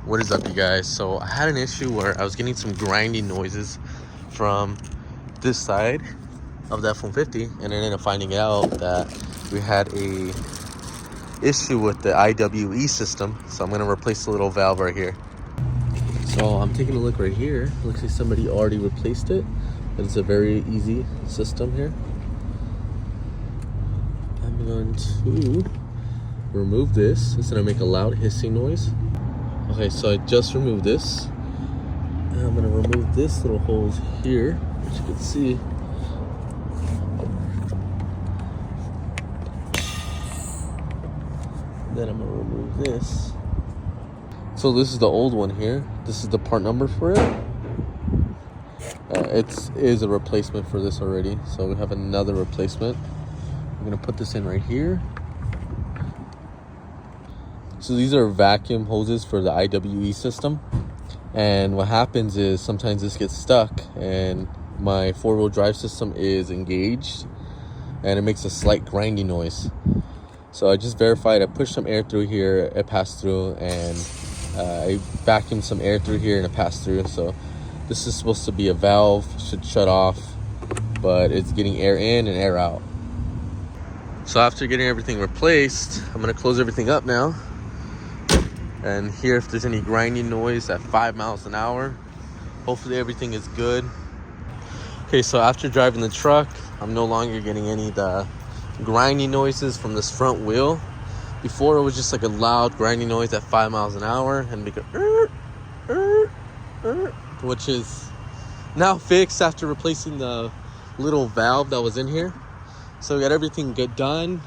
What is up, you guys? So I had an issue where I was getting some grinding noises from this side of the F-150, and I ended up finding out that we had a issue with the IWE system. So I'm going to replace the little valve right here. So I'm taking a look right here. Looks like somebody already replaced it, but it's a very easy system here. I'm going to remove this. It's going to make a loud hissing noise. Okay, so I just removed this. And I'm gonna remove this little holes here, which you can see. Then I'm gonna remove this. So this is the old one here. This is the part number for it. It is a replacement for this already. So we have another replacement. I'm gonna put this in right here. So these are vacuum hoses for the IWE system, and what happens is sometimes this gets stuck and my four-wheel drive system is engaged and it makes a slight grinding noise. So I just verified, I pushed some air through here, it passed through, and I vacuumed some air through here and it passed through. So this is supposed to be a valve, should shut off, but it's getting air in and air out. So after getting everything replaced, I'm gonna close everything up now and hear if there's any grinding noise at 5 miles an hour. Hopefully everything is good. Okay, so after driving the truck, I'm no longer getting any of the grinding noises from this front wheel. Before it was just like a loud grinding noise at 5 miles an hour and make which is now fixed after replacing the little valve that was in here. So we got everything good done.